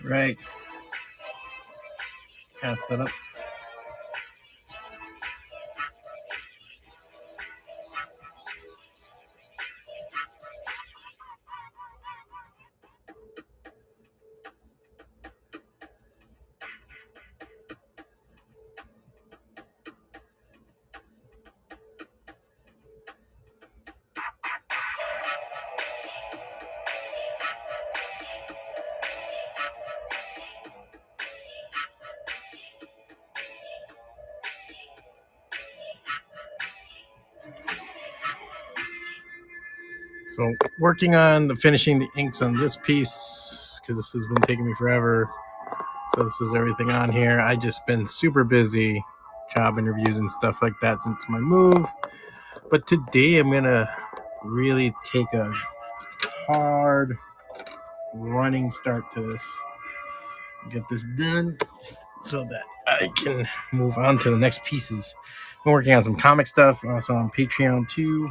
Right. Kind of set up. So working on finishing the inks on this piece because this has been taking me forever. So this is everything on here. I just been super busy, job interviews and stuff like that since my move. But today I'm gonna really take a hard running start to this. Get this done so that I can move on to the next pieces. I'm working on some comic stuff, also on Patreon too.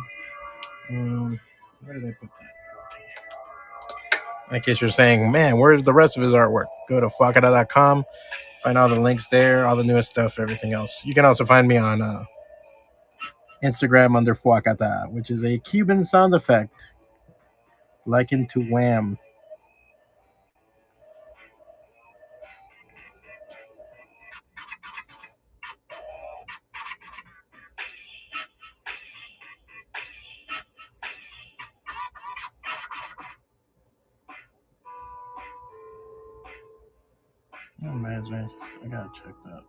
Where did I put that? In case you're saying, man, where's the rest of his artwork? Go to FWACATA.com, find all the links there, all the newest stuff, everything else. You can also find me on Instagram under FWACATA, which is a Cuban sound effect likened to Wham. Oh man, I gotta check that.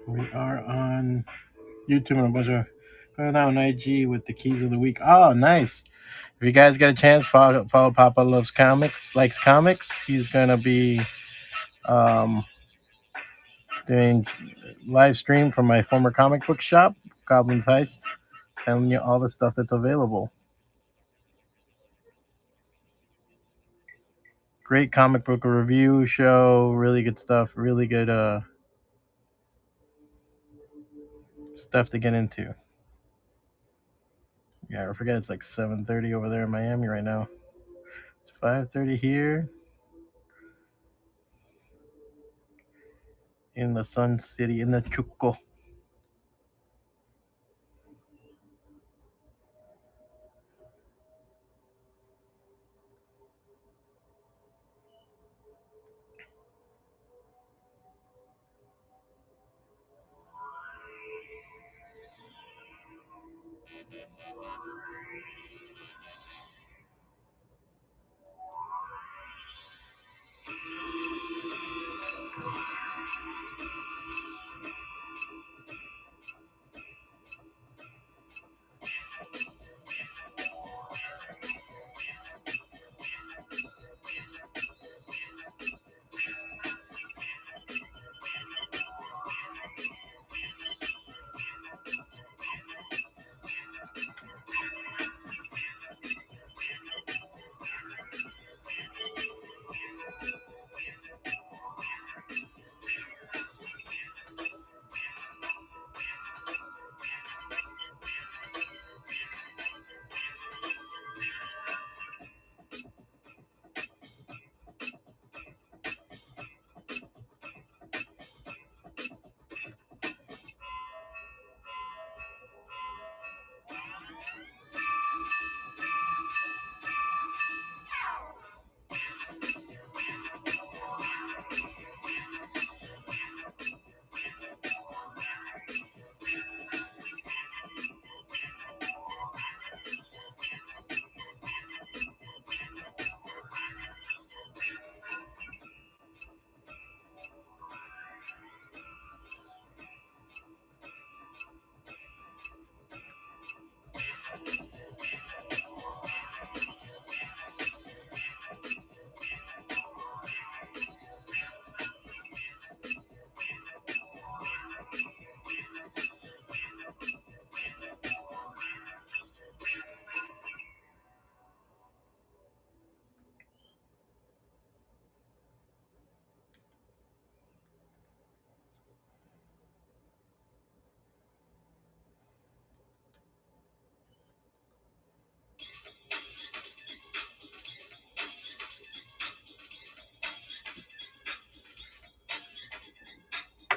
We are on YouTube and a bunch of going on IG with the keys of the week. Oh, nice. If you guys get a chance, follow Papa Loves Comics, likes comics. He's gonna be doing live stream from my former comic book shop, Goblin's Heist, telling you all the stuff that's available. Great comic book review show, really good stuff, really good stuff to get into. Yeah, I forget it's like 7:30 over there in Miami right now. It's 5:30 here in the Sun City, in the Chuco.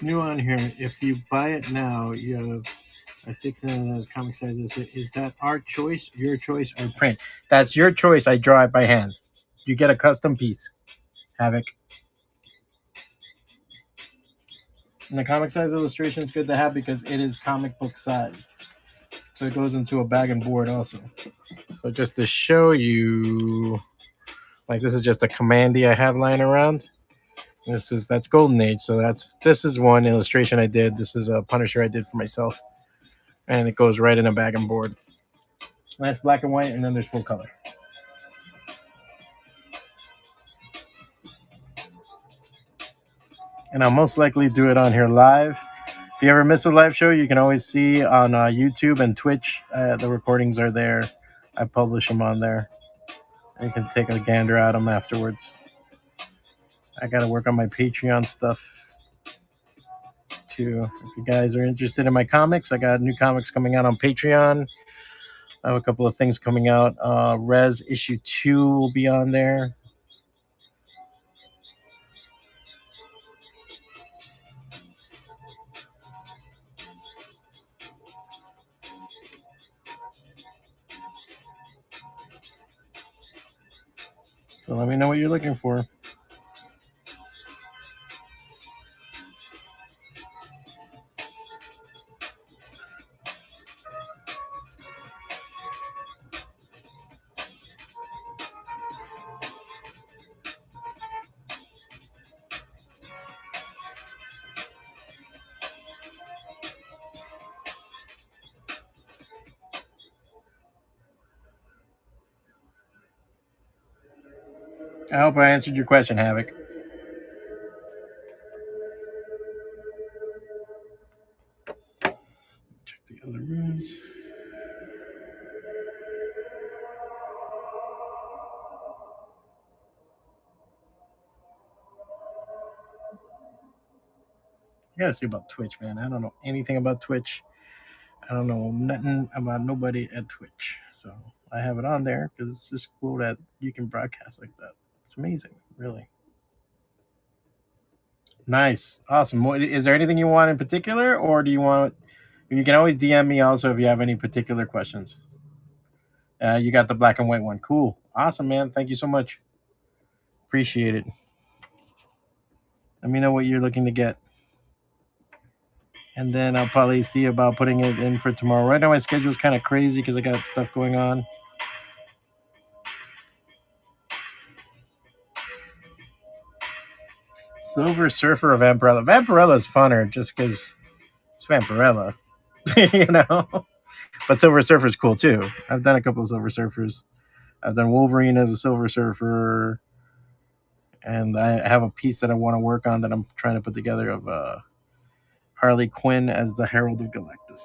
New on here. If you buy it now, you have a 6 comic size. Is that our choice, your choice, or print? That's your choice. I draw it by hand. You get a custom piece. Havoc. And the comic size illustration is good to have because it is comic book sized. So it goes into a bag and board also. So just to show you, like this is just a commandy I have lying around. That's Golden Age. So this is one illustration I did. This is a Punisher I did for myself. And it goes right in a bag and board. And that's black and white, and then there's full color. And I'll most likely do it on here live. If you ever miss a live show, you can always see on YouTube and Twitch. The recordings are there. I publish them on there. You can take a gander at them afterwards. I got to work on my Patreon stuff too. If you guys are interested in my comics, I got new comics coming out on Patreon. I have a couple of things coming out. Res issue 2 will be on there. So let me know what you're looking for. I hope I answered your question, Havoc. Check the other rooms. I gotta see about Twitch, man. I don't know anything about Twitch. I don't know nothing about nobody at Twitch. So I have it on there because it's just cool that you can broadcast like that. It's amazing, really. Nice. Awesome. Is there anything you want in particular, or do you want... You can always DM me also if you have any particular questions. You got the black and white one. Cool. Awesome, man. Thank you so much. Appreciate it. Let me know what you're looking to get. And then I'll probably see about putting it in for tomorrow. Right now my schedule's kind of crazy because I got stuff going on. Silver Surfer of Vampirella. Vampirella's funner just because it's Vampirella. You know? But Silver Surfer's cool too. I've done a couple of Silver Surfers. I've done Wolverine as a Silver Surfer. And I have a piece that I want to work on that I'm trying to put together of Harley Quinn as the Herald of Galactus.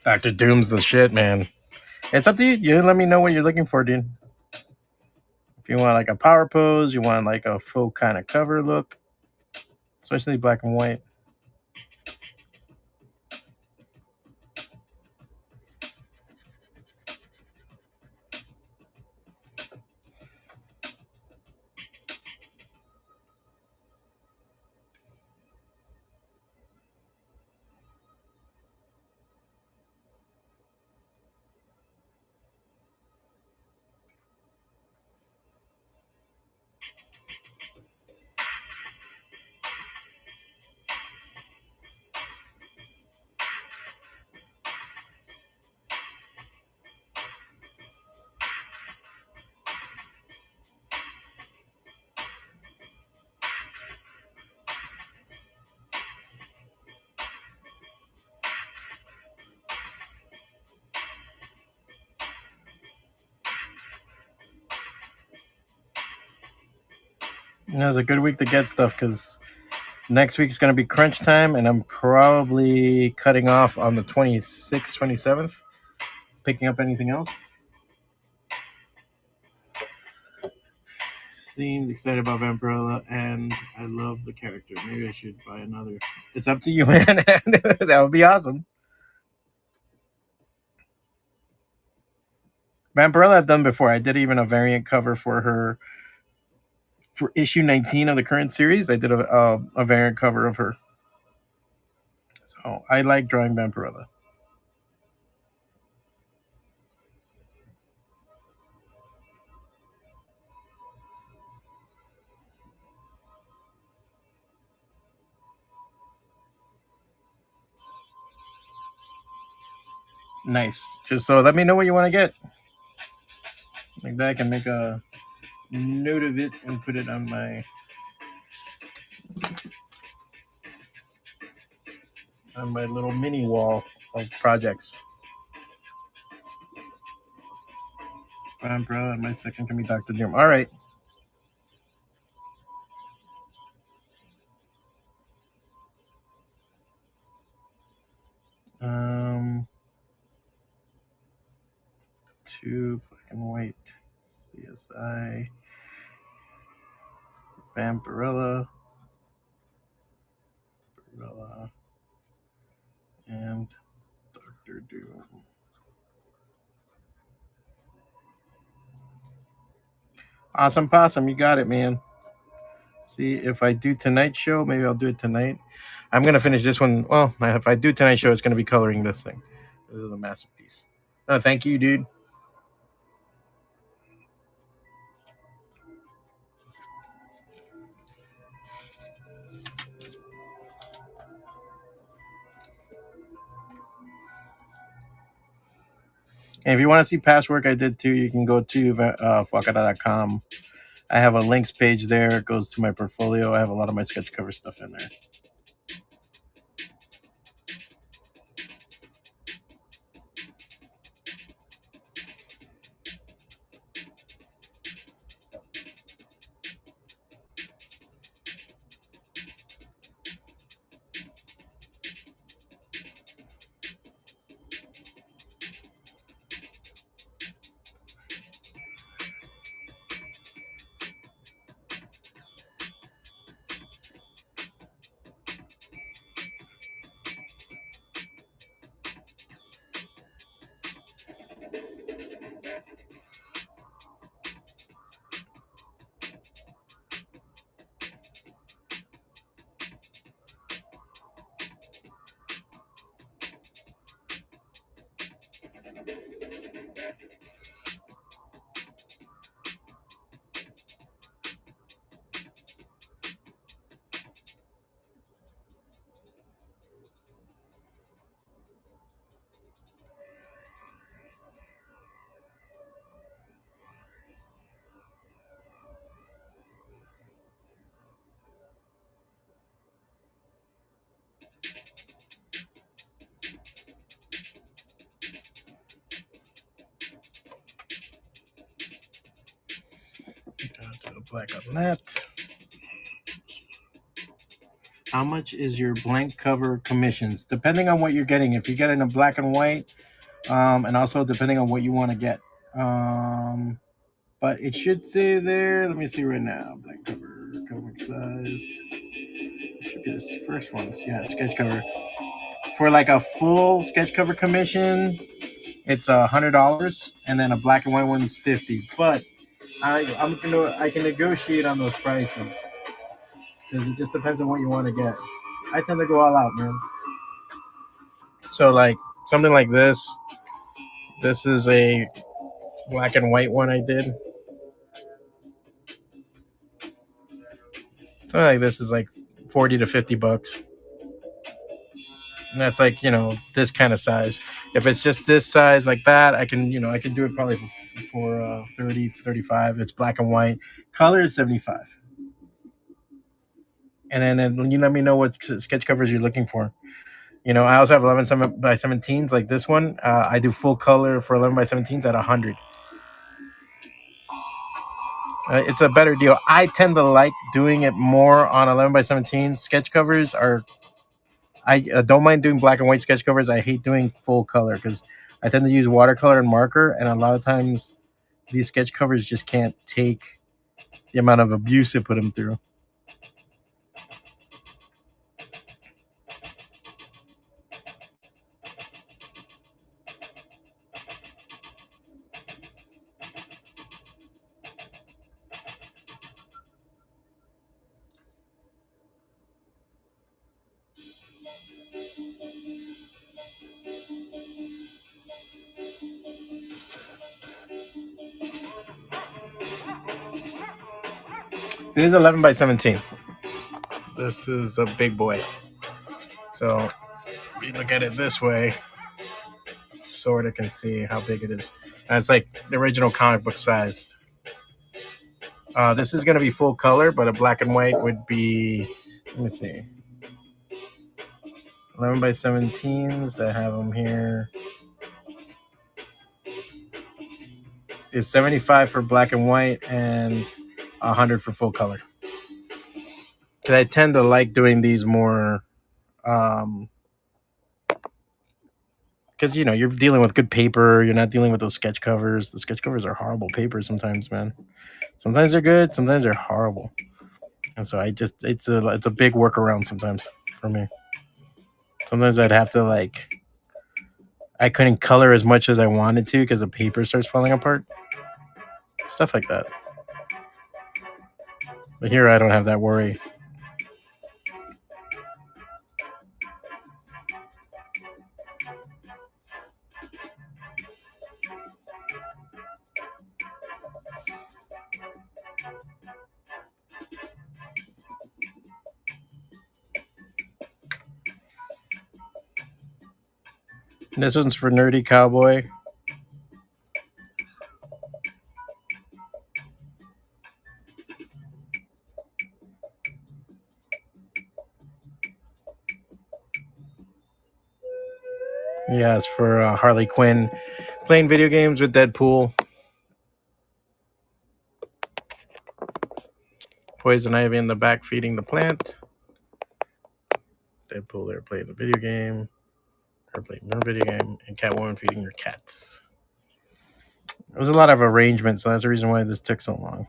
Dr. Doom's the shit, man. It's up to you. You let me know what you're looking for, dude. If you want like a power pose, you want like a full kind of cover look, especially black and white. It was a good week to get stuff because Next week's going to be crunch time, and I'm probably cutting off on the 26th, 27th. Picking up anything else? Seemed excited about Vampirella, and I love the character. Maybe I should buy another. It's up to you, man. That would be awesome. Vampirella I've done before. I did even a variant cover for her for issue 19 of the current series. I did a variant cover of her. So I like drawing Vampirella. Nice. Just so let me know what you want to get. Like that, I can make a note of it and put it on my little mini wall of projects. Vampirella, and my second can be Dr. Doom. All right. Two black and white CSI Vampirella, and Dr. Doom. Awesome possum, you got it, man. See, if I do tonight's show, maybe I'll do it tonight. I'm gonna finish this one. Well, if I do tonight's show, it's gonna be coloring this thing. This is a massive piece. Oh, thank you, dude. And if you want to see past work I did too, you can go to FWACATA.com. I have a links page there. It goes to my portfolio. I have a lot of my sketch cover stuff in there. Black on that. How much is your blank cover commissions? Depending on what you're getting. If you're getting a black and white, and also depending on what you want to get. But it should say there. Let me see right now. Blank cover, comic size. It should be this first one. Yeah, sketch cover. For like a full sketch cover commission, it's $100, and then a black and white one's $50. But I can negotiate on those prices because it just depends on what you want to get. I tend to go all out, man. So like something like this. This is a black and white one I did. Something like this is like $40 to $50. And that's like, this kind of size. If it's just this size like that, I can do it probably for 30, 35. It's black and white. Color is 75. And then you let me know what sketch covers you're looking for. I also have 11 by 17s like this one. I do full color for 11 by 17s at 100. It's a better deal. I tend to like doing it more on 11 by 17. Sketch covers are, I don't mind doing black and white sketch covers. I hate doing full color because I tend to use watercolor and marker, and a lot of times these sketch covers just can't take the amount of abuse it put them through. This is 11 by 17. This is a big boy. So if you look at it this way, sort of can see how big it is. And it's like the original comic book size. This is going to be full color, but a black and white would be, let me see, 11 by 17s. I have them here. Is 75 for black and white and 100 for full color. Because I tend to like doing these more, because you know you're dealing with good paper. You're not dealing with those sketch covers. The sketch covers are horrible paper sometimes, man. Sometimes they're good, sometimes they're horrible. And so I just it's a big workaround sometimes for me. Sometimes I'd have to like, I couldn't color as much as I wanted to because the paper starts falling apart. Stuff like that. But here I don't have that worry. And this one's for Nerdy Cowboy. Yeah, it's for Harley Quinn playing video games with Deadpool. Poison Ivy in the back feeding the plant. Deadpool there playing the video game. Her playing her video game. And Catwoman feeding her cats. It was a lot of arrangement, so that's the reason why this took so long.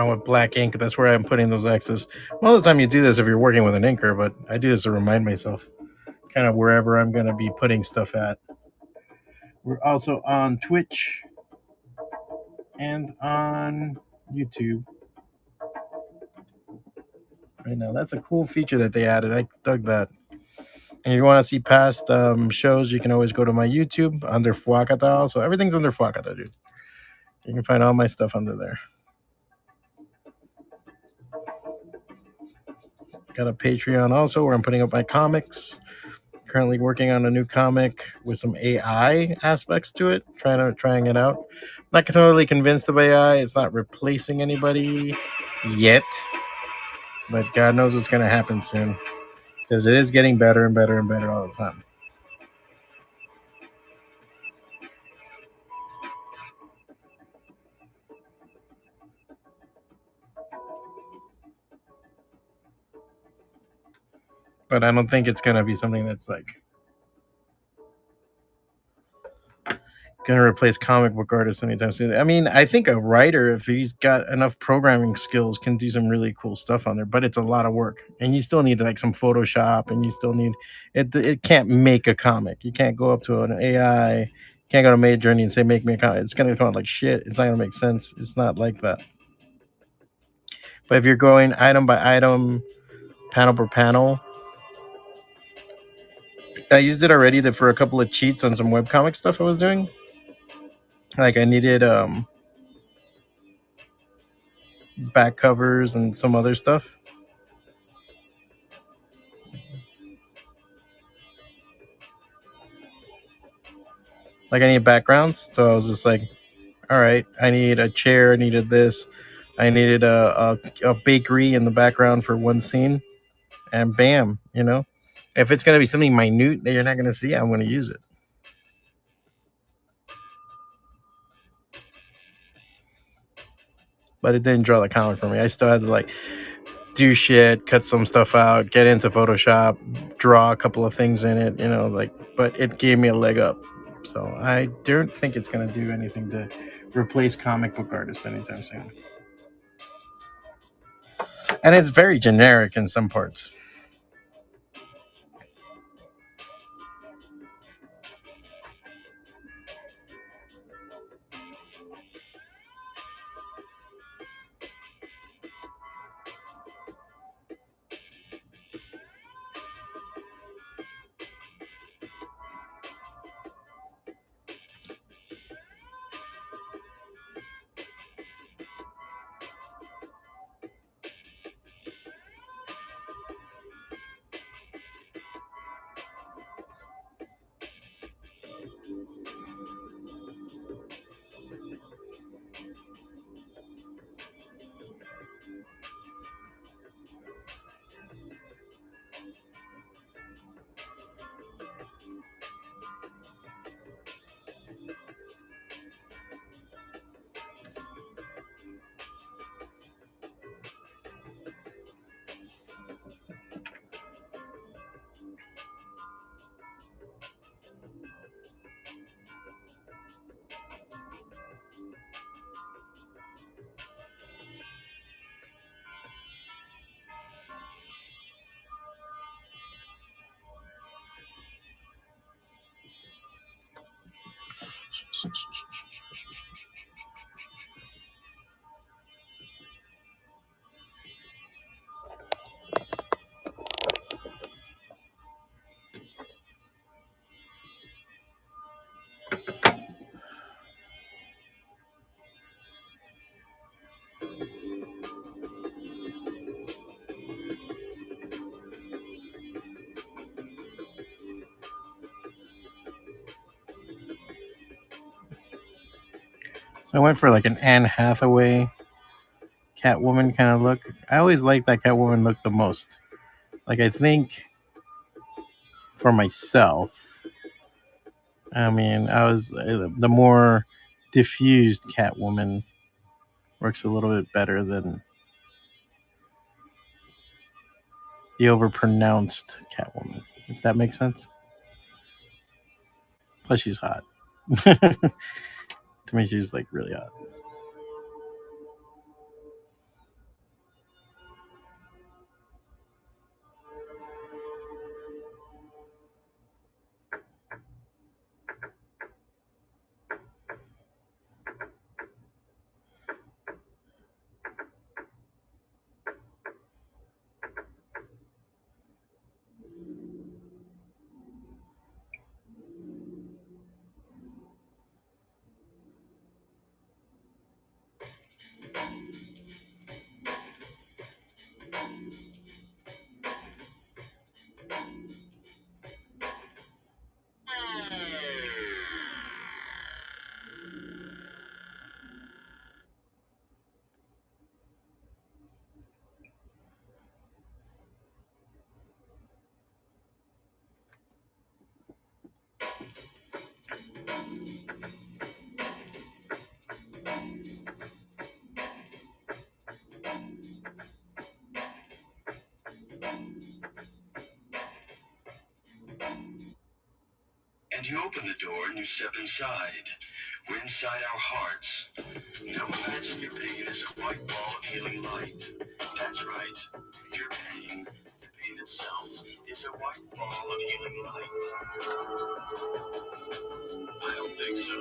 With black ink, that's where I'm putting those X's. Most of the time you do this if you're working with an inker, but I do this to remind myself kind of wherever I'm going to be putting stuff at. We're also on Twitch and on YouTube right now. That's a cool feature that they added. I dug that. And if you want to see past shows, you can always go to my YouTube under FWACATA. So everything's under FWACATA, dude. You can find all my stuff under there. Got a Patreon also where I'm putting up my comics. Currently working on a new comic with some AI aspects to it, trying it out. Not totally convinced of AI. It's not replacing anybody yet, but God knows what's going to happen soon because it is getting better and better and better all the time. But I don't think it's going to be something that's like going to replace comic book artists anytime soon. I mean, I think a writer, if he's got enough programming skills, can do some really cool stuff on there, but it's a lot of work. And you still need like some Photoshop, and you still need it. It can't make a comic. You can't go up to an AI, can't go to Midjourney and say, make me a comic. It's going to come out like shit. It's not going to make sense. It's not like that. But if you're going item by item, panel per panel, I used it already for a couple of cheats on some webcomic stuff I was doing. Like I needed back covers and some other stuff. Like I need backgrounds. So I was just like, all right, I need a chair. I needed this. I needed a bakery in the background for one scene. And bam, if it's going to be something minute that you're not going to see, I'm going to use it. But it didn't draw the comic for me. I still had to like do shit, cut some stuff out, get into Photoshop, draw a couple of things in it, but it gave me a leg up. So I don't think it's going to do anything to replace comic book artists anytime soon. And it's very generic in some parts. So I went for like an Anne Hathaway Catwoman kind of look. I always liked that Catwoman look the most. Like, I think for myself, I mean, I was the more diffused Catwoman works a little bit better than the overpronounced Catwoman, if that makes sense. Plus, she's hot. To me, she's like really hot. And you open the door and you step inside. We're inside our hearts. Now imagine your pain is a white ball of healing light. That's right. Your pain, the pain itself, is a white ball of healing light. I don't think so.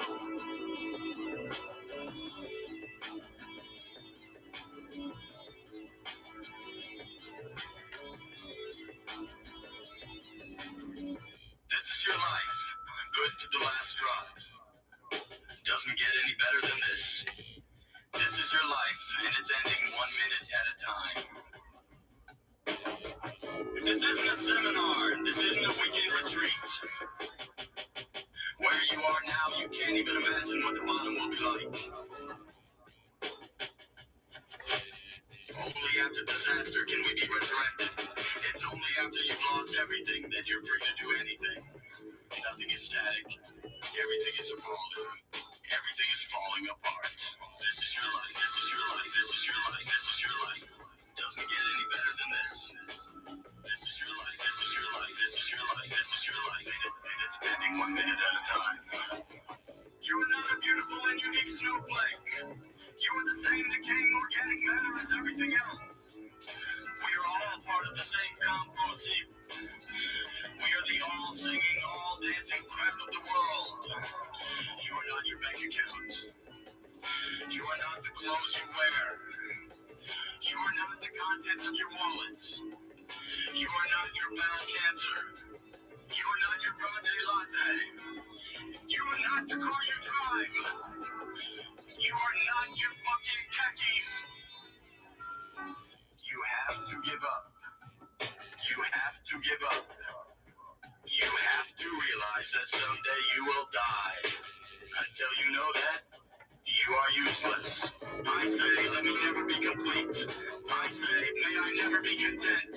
This is your life. Good to the last drop. Doesn't get any better than this. This is your life, and it's ending 1 minute at a time. This isn't a seminar. This isn't a weekend retreat. Where you are now, you can't even imagine what the bottom will be like. Only after disaster can we be resurrected. It's only after you've lost everything that you're free to do anything. Nothing is static. Everything is evolving. Everything is falling apart. This is your life. This is your life. This is your life. This is your life. Doesn't get any better than this. This is your life. This is your life. This is your life. This is your life. And it's ending 1 minute at a time. You are not a beautiful and unique snowflake. You are the same decaying organic matter as everything else. We are all part of the same compost heap. We are the all singing, all dancing crap of the world. You are not your bank account. You are not the clothes you wear. You are not the contents of your wallet. You are not your bowel cancer. You are not your grande latte. You are not the car you drive. You are not your fucking khakis. You have to give up. You have to give up. You have to realize that someday you will die. Until you know that, you are useless. I say, let me never be complete. I say, may I never be content.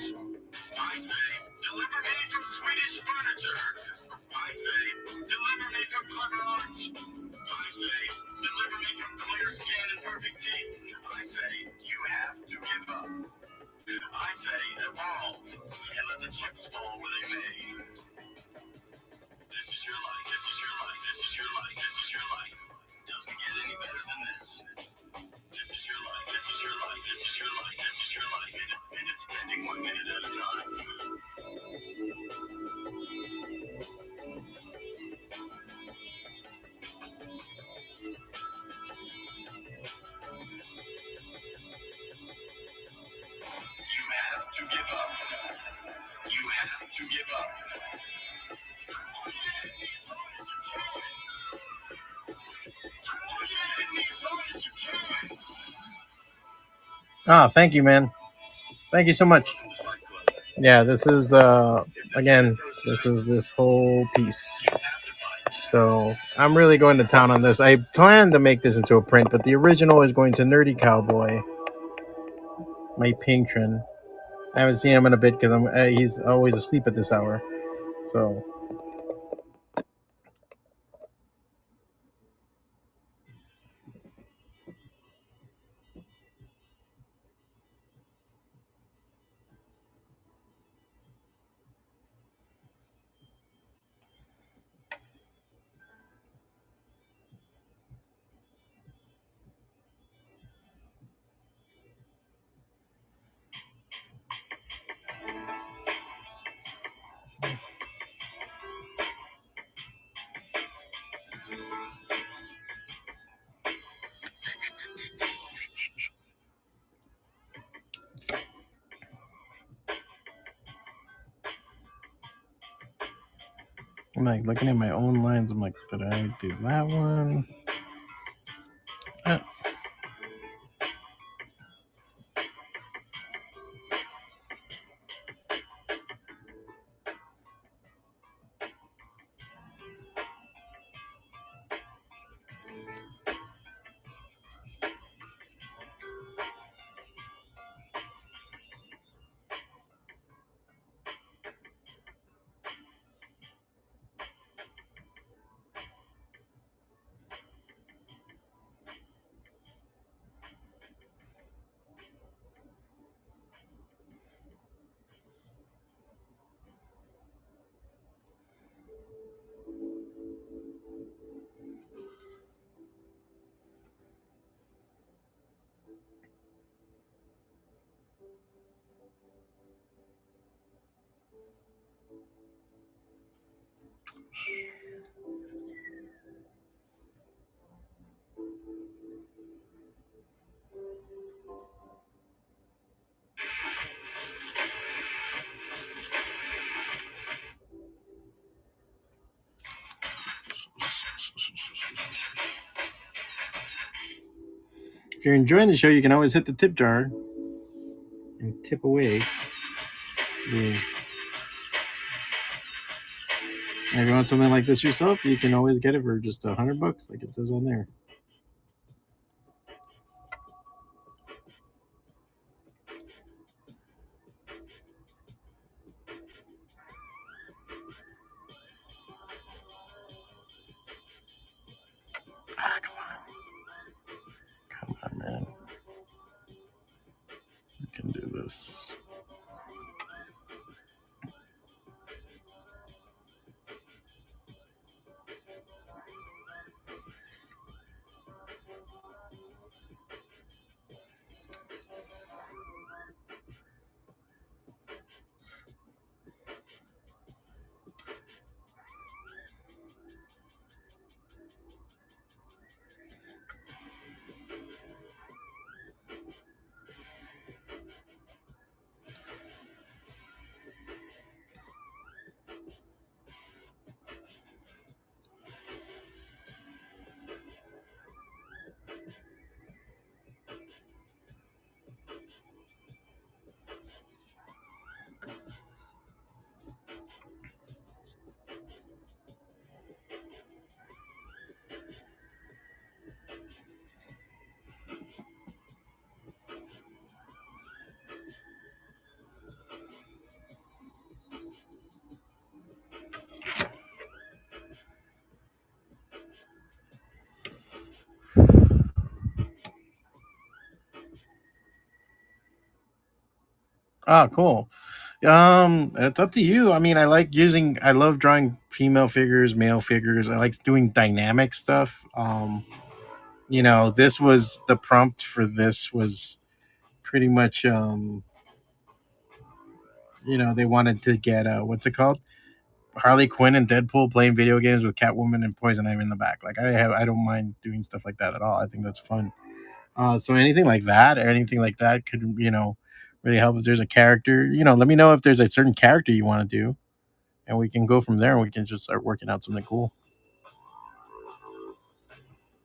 I say, deliver me from Swedish furniture. I say, deliver me from clever art. I say, deliver me from clear skin and perfect teeth. I say, you have to give up. I say, evolve, and let the chips fall where they may. This is your life, this is your life, this is your life, this is your life. Doesn't get any better than this. This is your life, this is your life, this is your life, this is your life, and it's ending 1 minute at a time. Ah, thank you, man. Thank you so much. Yeah, this is again, this is this whole piece. So I'm really going to town on this. I plan to make this into a print, but the original is going to Nerdy Cowboy, my patron. I haven't seen him in a bit because he's always asleep at this hour. So I'm like looking at my own lines. I'm like, did I do that one? If you're enjoying the show, you can always hit the tip jar and tip away. Yeah. If you want something like this yourself, you can always get it for just $100, like it says on there. Ah, come on, man. You can do this. Ah, cool. It's up to you. I mean, I love drawing female figures, male figures. I like doing dynamic stuff. This was the prompt for this was pretty much, they wanted to get, what's it called? Harley Quinn and Deadpool playing video games with Catwoman and Poison Ivy in the back. Like I don't mind doing stuff like that at all. I think that's fun. So anything like that or anything like that could, really help if there's a character. Let me know if there's a certain character you want to do, and we can go from there and we can just start working out something cool.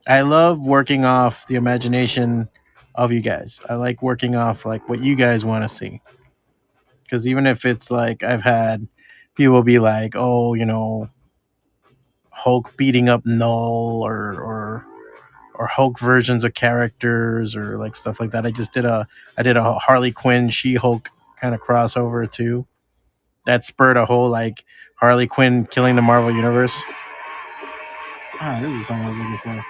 I love working off the imagination of you guys. I like working off like what you guys want to see. Because even if it's like I've had people be like, oh, you know, Hulk beating up Null or Hulk versions of characters or like stuff like that. I did a Harley Quinn She Hulk kind of crossover too. That spurred a whole like Harley Quinn killing the Marvel Universe. Ah, this is the song I was looking for.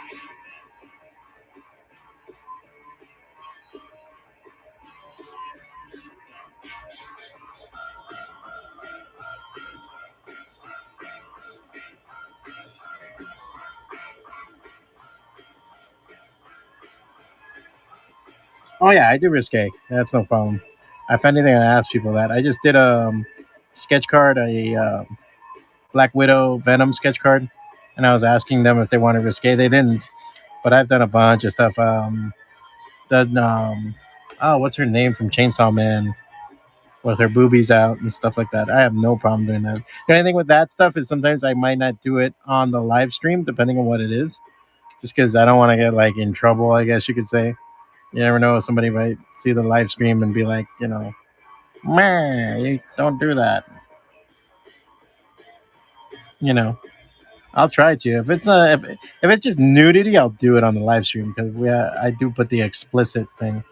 Oh yeah, I do risque. That's no problem. If anything, I ask people that. I just did a sketch card, a Black Widow Venom sketch card, and I was asking them if they wanted risque. They didn't, but I've done a bunch of stuff. Done oh, what's her name from Chainsaw Man with her boobies out and stuff like that. I have no problem doing that. The only thing with that stuff is sometimes I might not do it on the live stream, depending on what it is, just because I don't want to get like in trouble. I guess you could say. You never know. Somebody might see the live stream and be like, you know, man, you don't do that. You know, I'll try to. If it's just nudity, I'll do it on the live stream because I do put the explicit thing.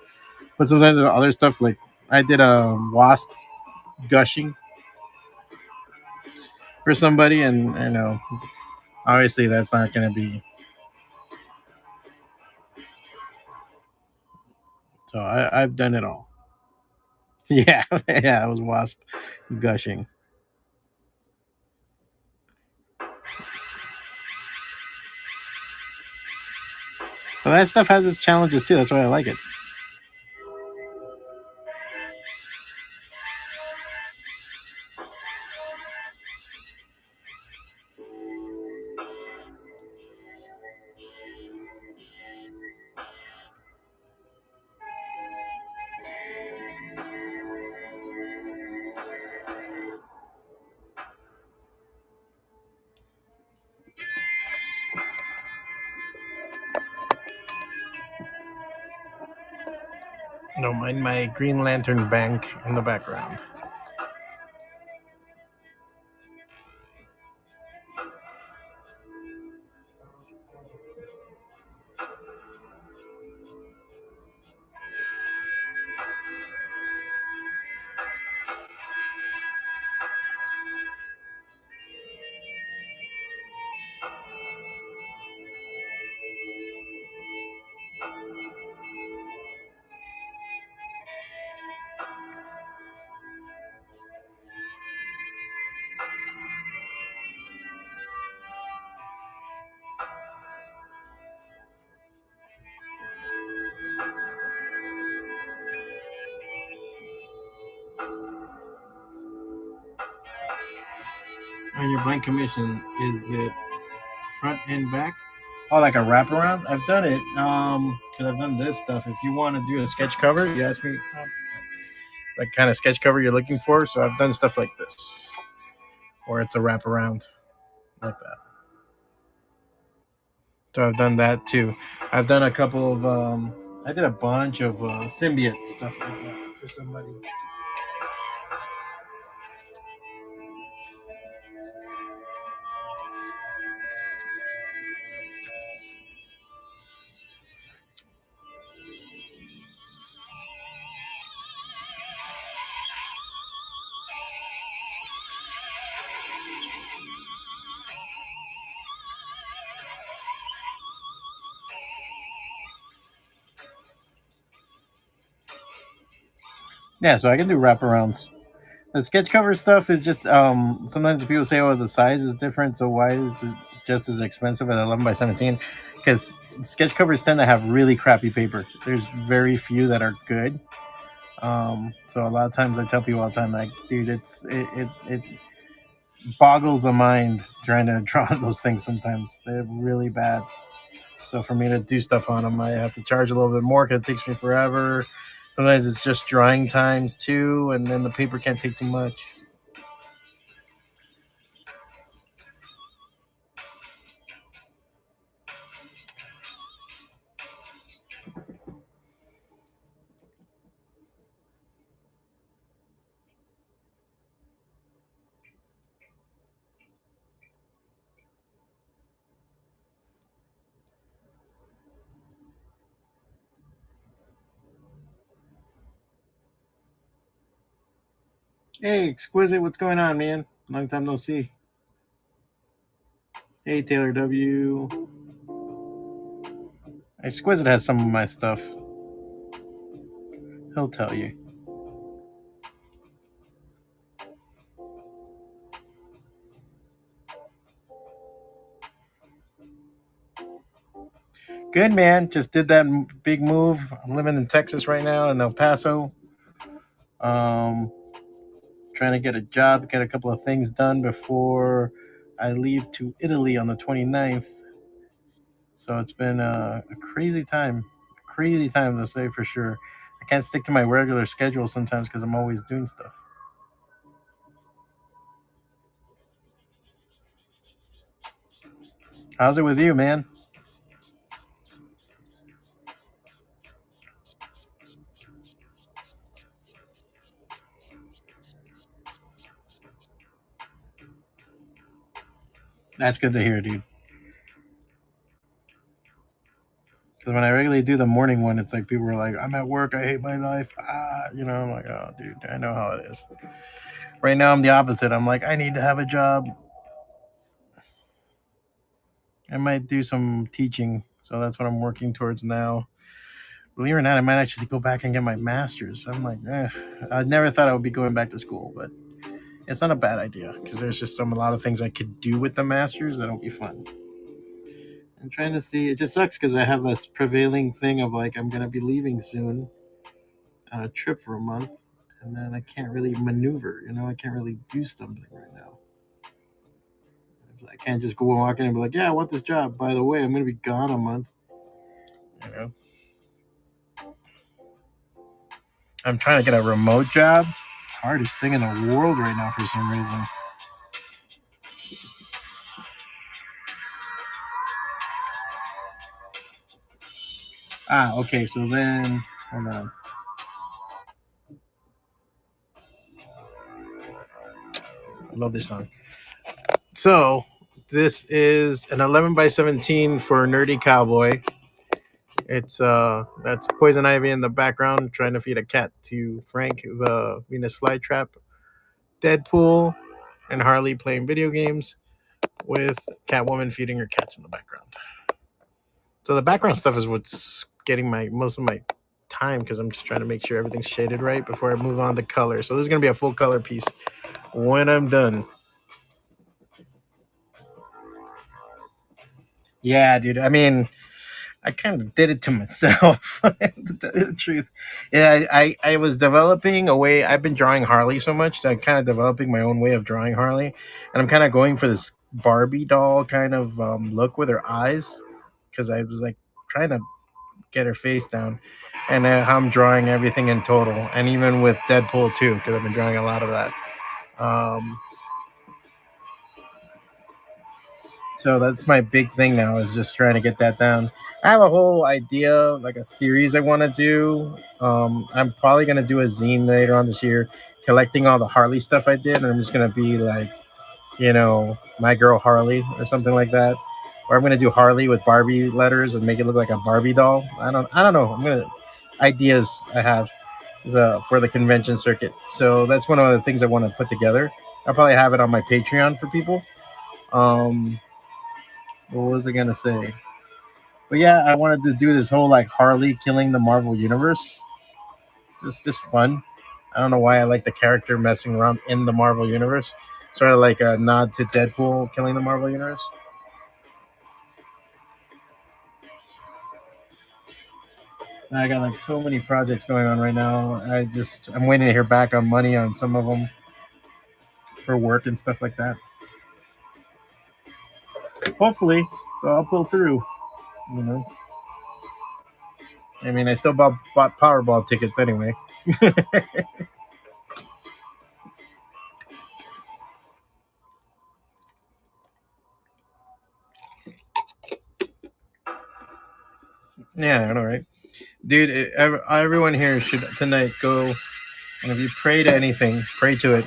But sometimes with other stuff, like I did a wasp gushing for somebody, and you know, obviously that's not going to be. So I've done it all. Yeah, yeah, it was wasp gushing. But that stuff has its challenges too. That's why I like it. Don't mind my Green Lantern bank in the background. On your blank commission, is it front and back? Oh, like a wraparound? I've done it. Because I've done this stuff. If you want to do a sketch cover, you ask me like kind of sketch cover you're looking for. So I've done stuff like this, or it's a wraparound like that. So I've done that too. I've done a couple of. I did a bunch of symbiote stuff like that for somebody. Yeah, so I can do wraparounds. The sketch cover stuff is just sometimes people say, oh, the size is different, so why is it just as expensive at 11 by 17? Because sketch covers tend to have really crappy paper. There's very few that are good. So a lot of times I tell people all the time, like, dude, it boggles the mind trying to draw those things. Sometimes they're really bad. So for me to do stuff on them, I have to charge a little bit more because it takes me forever. Sometimes it's just drying times too, and then the paper can't take too much. Hey, Exquisite, what's going on, man? Long time no see. Hey, Taylor W. Exquisite has some of my stuff. He'll tell you. Good, man. Just did that big move. I'm living in Texas right now, in El Paso. Trying to get a job, get a couple of things done before I leave to Italy on the 29th. So it's been a crazy time. Crazy time, to say for sure. I can't stick to my regular schedule sometimes because I'm always doing stuff. How's it with you, man? That's good to hear, dude. Because when I regularly do the morning one, it's like people are like, I'm at work, I hate my life. I'm like, oh, dude, I know how it is. Right now, I'm the opposite. I'm like, I need to have a job. I might do some teaching. So that's what I'm working towards now. Believe it or not, I might actually go back and get my master's. I'm like, I never thought I would be going back to school, but it's not a bad idea because there's just a lot of things I could do with the master's that'll be fun. I'm trying to see. It just sucks because I have this prevailing thing of like I'm gonna be leaving soon on a trip for a month, and then I can't really maneuver. I can't really do something right now. I can't just go walk in and be like, "Yeah, I want this job." By the way, I'm gonna be gone a month. You know, I'm trying to get a remote job. Hardest thing in the world right now for some reason. Okay. So then, hold on. I love this song. So this is an 11 by 17 for Nerdy Cowboy. It's that's Poison Ivy in the background trying to feed a cat to Frank, the Venus flytrap. Deadpool and Harley playing video games with Catwoman feeding her cats in the background. So the background stuff is what's getting most of my time because I'm just trying to make sure everything's shaded right before I move on to color. So this is gonna be a full color piece when I'm done. Yeah, dude. I mean, I kind of did it to myself, to tell you the truth. Yeah, I was developing a way. I've been drawing Harley so much that I'm kind of developing my own way of drawing Harley, and I'm kind of going for this Barbie doll kind of look with her eyes, because I was like trying to get her face down, and how I'm drawing everything in total, and even with Deadpool too, because I've been drawing a lot of that. Um, So that's my big thing now is just trying to get that down. I have a whole idea, like a series I want to do. I'm probably gonna do a zine later on this year, collecting all the Harley stuff I did, and I'm just gonna be like, my girl Harley or something like that. Or I'm gonna do Harley with Barbie letters and make it look like a Barbie doll. I don't know. I'm gonna ideas I have for the convention circuit. So that's one of the things I want to put together. I'll probably have it on my Patreon for people. Um, what was I gonna say? But yeah, I wanted to do this whole like Harley killing the Marvel universe. Just fun. I don't know why I like the character messing around in the Marvel universe. Sort of like a nod to Deadpool killing the Marvel universe. I got like so many projects going on right now. I'm waiting to hear back on money on some of them for work and stuff like that. Hopefully, I'll pull through. You know, I mean, I still bought Powerball tickets anyway. Yeah, I know, right? Dude, everyone here should tonight go, and if you pray to anything, pray to it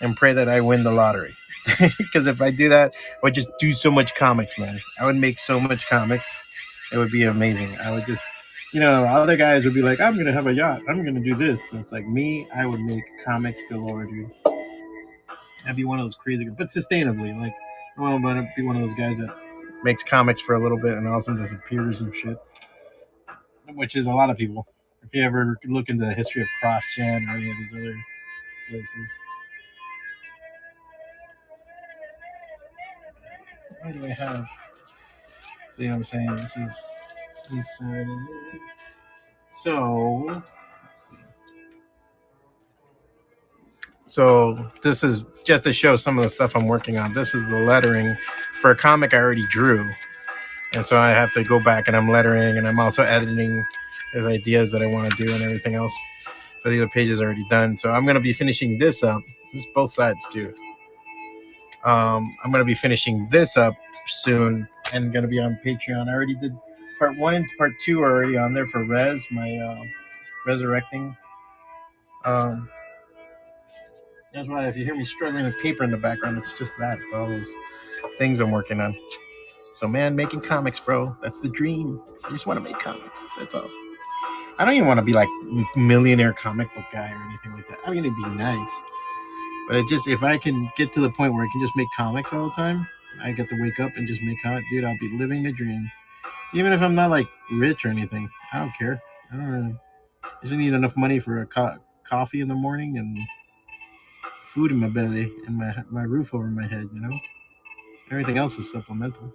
and pray that I win the lottery. Because if I do that, I would just do so much comics, man. I would make so much comics. It would be amazing. I would just You know, other guys would be like, I'm gonna have a yacht, I'm gonna do this. And it's like me, I would make comics galore, dude. I'd be one of those crazy, but sustainably. Like, well, but I'd be one of those guys that makes comics for a little bit and all of a sudden disappears and shit, which is a lot of people. If you ever look into the history of CrossGen or any of these other places. What do I have? See what I'm saying? This is these. So let's see. So this is just to show some of the stuff I'm working on. This is the lettering for a comic I already drew, and so I have to go back and I'm lettering, and I'm also editing the ideas that I want to do and everything else. So these are pages already done. So I'm gonna be finishing this up. This is both sides too. I'm gonna be finishing this up soon and gonna be on Patreon. I already did part 1 and part 2 are already on there for Res, my resurrecting. Um, that's why if you hear me struggling with paper in the background, it's just that. It's all those things I'm working on. So man, making comics, bro, that's the dream. I just want to make comics. That's all. I don't even want to be like millionaire comic book guy or anything like that. I'm gonna be nice. But it just, if I can get to the point where I can just make comics all the time, I get to wake up and just make comics, dude, I'll be living the dream. Even if I'm not like rich or anything, I don't care. I don't really. I just need enough money for a coffee in the morning and food in my belly and my roof over my head. You know, everything else is supplemental.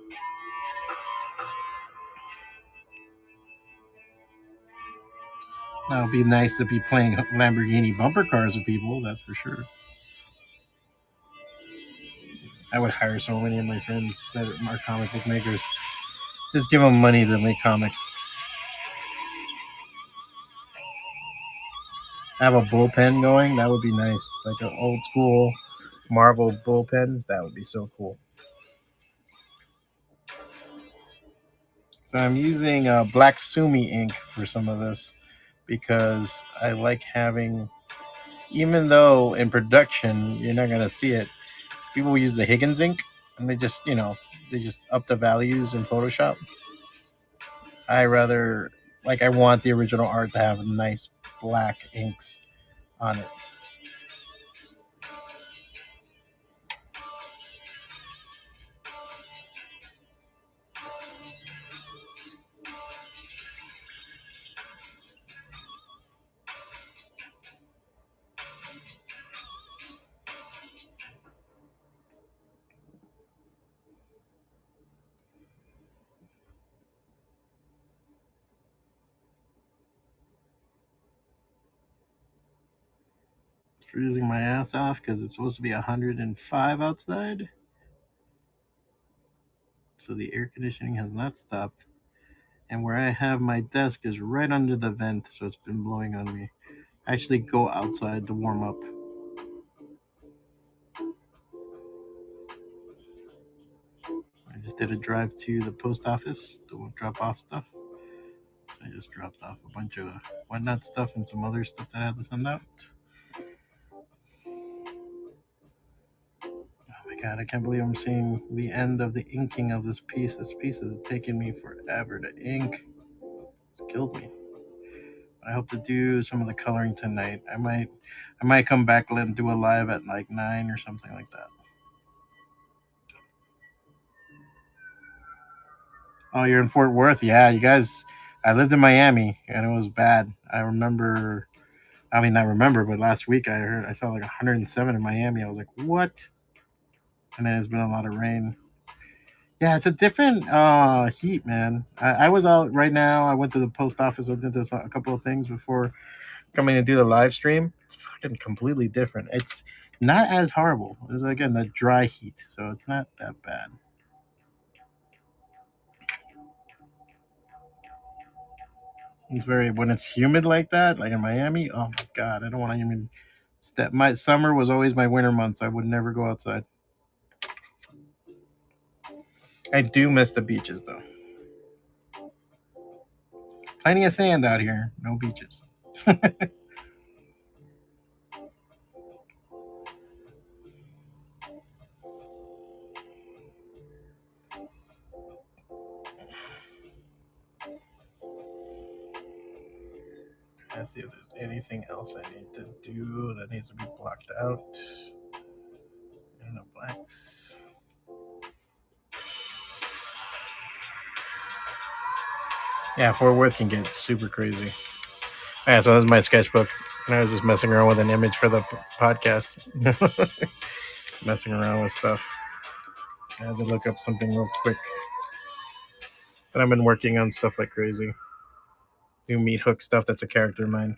Now it'd be nice to be playing Lamborghini bumper cars with people. That's for sure. I would hire so many of my friends that are comic book makers. Just give them money to make comics. Have a bullpen going. That would be nice. Like an old school Marvel bullpen. That would be so cool. So I'm using Black Sumi ink for some of this because I like having, even though in production you're not going to see it, people use the Higgins ink and they just, they just up the values in Photoshop. I rather, like, I want the original art to have nice black inks on it. Freezing my ass off because it's supposed to be 105 outside. So the air conditioning has not stopped. And where I have my desk is right under the vent, so it's been blowing on me. I actually go outside to warm up. I just did a drive to the post office to drop off stuff. So I just dropped off a bunch of whatnot stuff and some other stuff that I had to send out. Oh my god, I can't believe I'm seeing the end of the inking of this piece. This piece is taking me forever to ink. It's killed me. I hope to do some of the coloring tonight. I might come back and do a live at like 9 or something like that. Oh, you're in Fort Worth? Yeah, you guys. I lived in Miami and it was bad. I remember. I mean, not remember, but last week I saw like 107 in Miami. I was like, what? And then there's been a lot of rain. Yeah, it's a different heat, man. I was out right now. I went to the post office. I did a couple of things before coming to do the live stream. It's fucking completely different. It's not as horrible. It's again the dry heat, so it's not that bad. It's very, when it's humid like that, like in Miami. Oh my god, I don't want to even step. My summer was always my winter months. I would never go outside. I do miss the beaches though. Plenty of sand out here, no beaches. Let's see if there's anything else I need to do that needs to be blocked out. No blacks. Yeah, Fort Worth can get super crazy. Yeah, so that's my sketchbook. And I was just messing around with an image for the podcast. Messing around with stuff. I had to look up something real quick. But I've been working on stuff like crazy. New meat hook stuff that's a character of mine.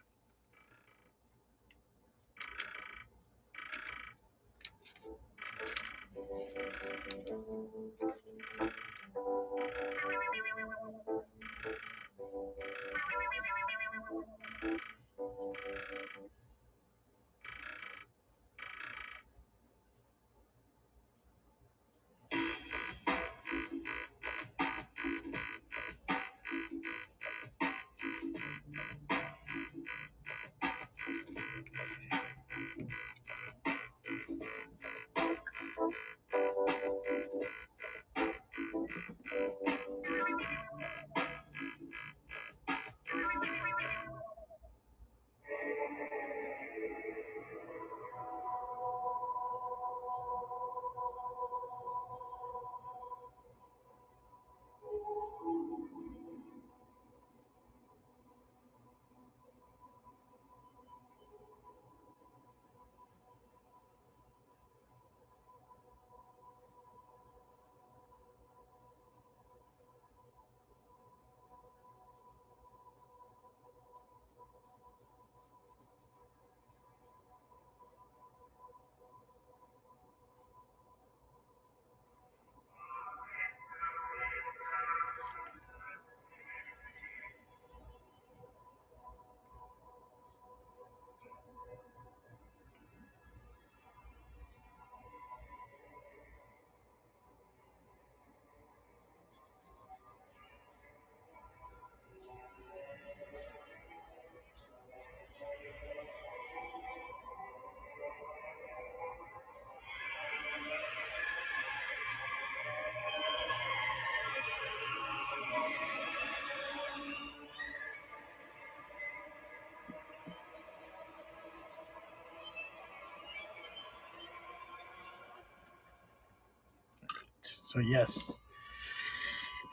So yes,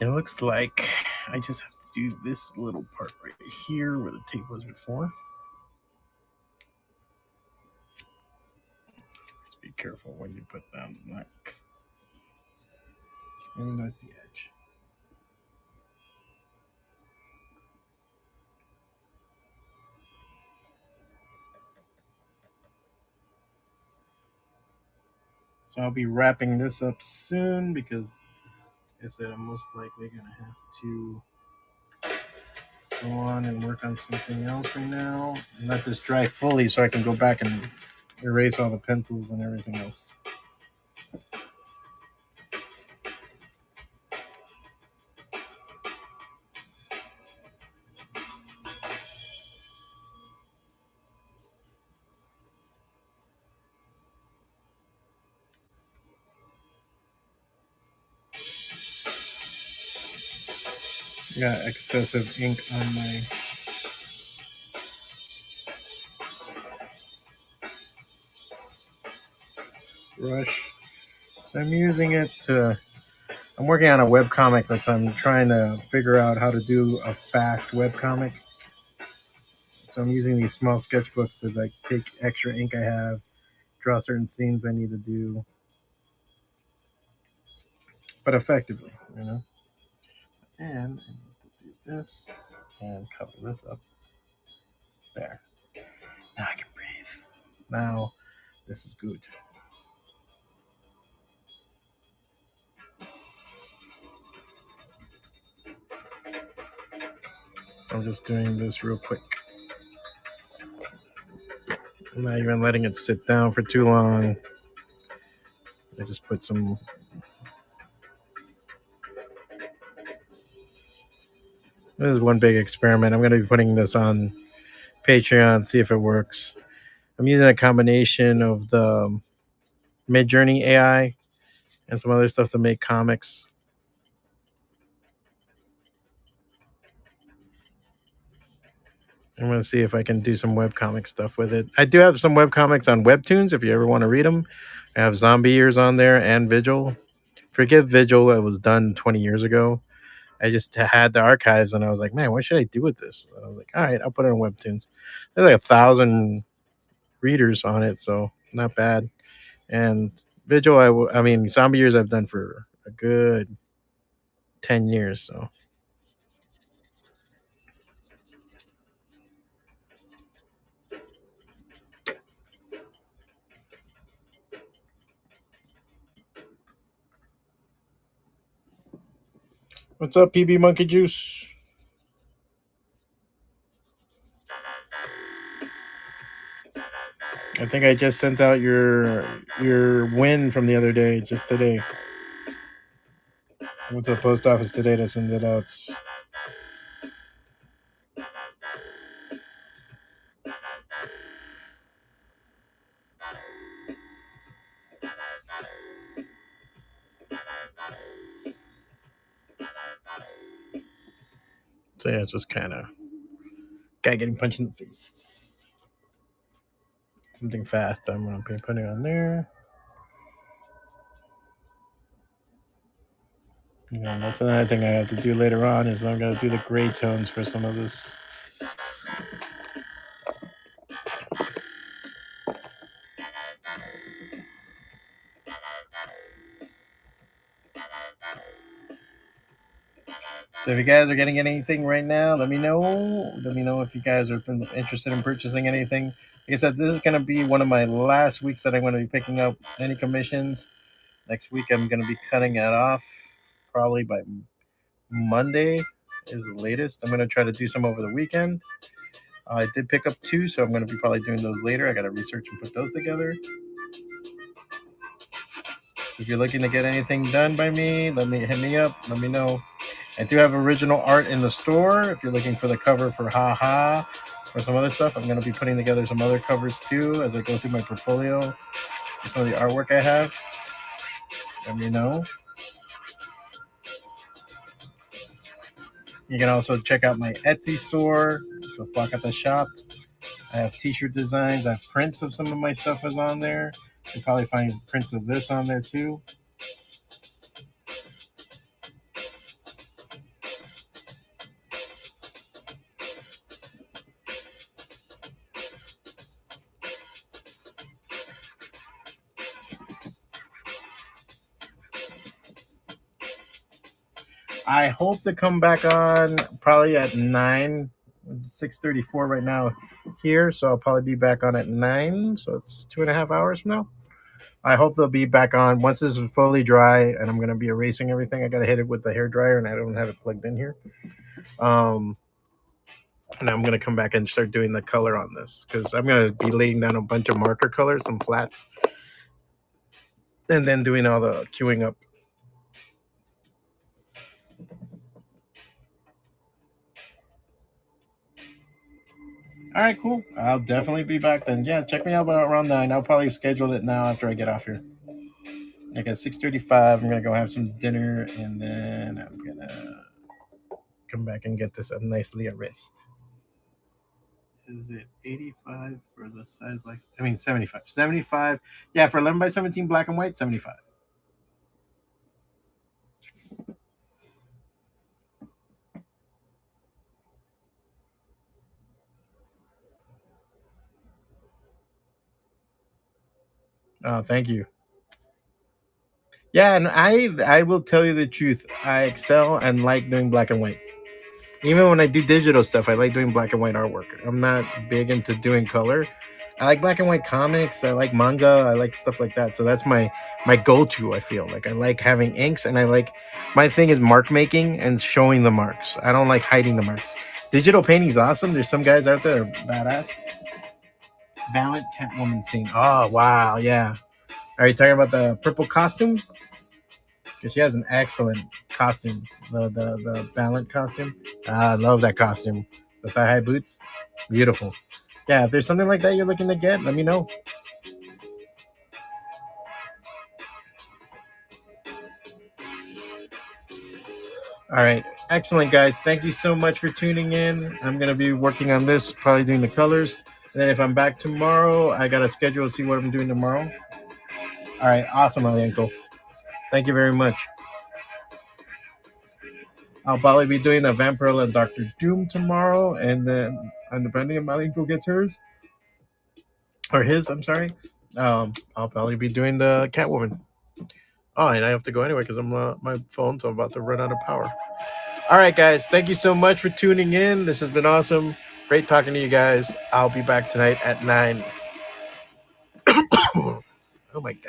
it looks like I just have to do this little part right here where the tape was before. Just be careful when you put down the neck. And that's the edge. So I'll be wrapping this up soon because I said I'm most likely going to have to go on and work on something else right now and let this dry fully so I can go back and erase all the pencils and everything else. Got excessive ink on my brush. So I'm using it to, I'm working on a webcomic that I'm trying to figure out how to do a fast webcomic. So I'm using these small sketchbooks to like take extra ink I have, draw certain scenes I need to do, but effectively, you know. And I need to do this and cover this up. There. Now I can breathe. Now this is good. I'm just doing this real quick. I'm not even letting it sit down for too long. I just put some. This is one big experiment. I'm going to be putting this on Patreon, see if it works. I'm using a combination of the Midjourney AI and some other stuff to make comics. I'm going to see if I can do some webcomic stuff with it. I do have some webcomics on Webtoons if you ever want to read them. I have Zombie Years on there and Vigil. Forgive Vigil, it was done 20 years ago. I just had the archives and I was like, man, what should I do with this? I was like, all right, I'll put it on Webtoons. There's like 1,000 readers on it, so not bad. And Vigil, I mean, Zombie Years I've done for a good 10 years, so. What's up, PB Monkey Juice? I think I just sent out your win from the other day, just today. I went to the post office today to send it out. So yeah, it's just kind of guy getting punched in the face. Something fast. I'm gonna be putting on there. Yeah, that's another thing I have to do later on is I'm gonna do the gray tones for some of this. So if you guys are getting anything right now, let me know. Let me know if you guys are interested in purchasing anything. Like I said, this is going to be one of my last weeks that I'm going to be picking up any commissions. Next week, I'm going to be cutting it off probably by Monday is the latest. I'm going to try to do some over the weekend. I did pick up 2, so I'm going to be probably doing those later. I got to research and put those together. If you're looking to get anything done by me, hit me up. Let me know. I do have original art in the store. If you're looking for the cover for HaHa or some other stuff, I'm going to be putting together some other covers too as I go through my portfolio and some of the artwork I have. Let me know. You can also check out my Etsy store, the FWACATA shop. I have t-shirt designs. I have prints of some of my stuff is on there. You'll probably find prints of this on there too. I hope to come back on probably at 9, 6:34 right now here. So I'll probably be back on at 9. So it's 2.5 hours from now. I hope they'll be back on once this is fully dry and I'm going to be erasing everything. I got to hit it with the hair dryer and I don't have it plugged in here. And I'm going to come back and start doing the color on this because I'm going to be laying down a bunch of marker colors, some flats, and then doing all the queuing up. All right, cool. I'll definitely be back then. Yeah, check me out around 9. I'll probably schedule it now after I get off here. Like at 6:35, I'm going to go have some dinner, and then I'm going to come back and get this nicely erased. Is it 85 for the size black? I mean, 75. 75. Yeah, for 11 by 17 black and white, 75. Oh, thank you. Yeah, and I will tell you the truth. I excel and like doing black and white. Even when I do digital stuff, I like doing black and white artwork. I'm not big into doing color. I like black and white comics. I like manga. I like stuff like that. So that's my go-to, I feel. Like I like having inks, and my thing is mark making and showing the marks. I don't like hiding the marks. Digital painting's awesome. There's some guys out there that are badass. Valiant Catwoman scene. Oh, wow. Yeah. Are you talking about the purple costume? Because she has an excellent costume. The Valiant costume. I love that costume. The thigh-high boots. Beautiful. Yeah, if there's something like that you're looking to get, let me know. All right. Excellent, guys. Thank you so much for tuning in. I'm going to be working on this, probably doing the colors. And then if I'm back tomorrow, I got to schedule to see what I'm doing tomorrow. All right. Awesome, Alenko. Thank you very much. I'll probably be doing the Vampirella and Dr. Doom tomorrow. And then, depending if Alenko gets hers, or his, I'm sorry, I'll probably be doing the Catwoman. Oh, and I have to go anyway because I'm my phone, so I'm about to run out of power. All right, guys. Thank you so much for tuning in. This has been awesome. Great talking to you guys. I'll be back tonight at 9. Oh, my God.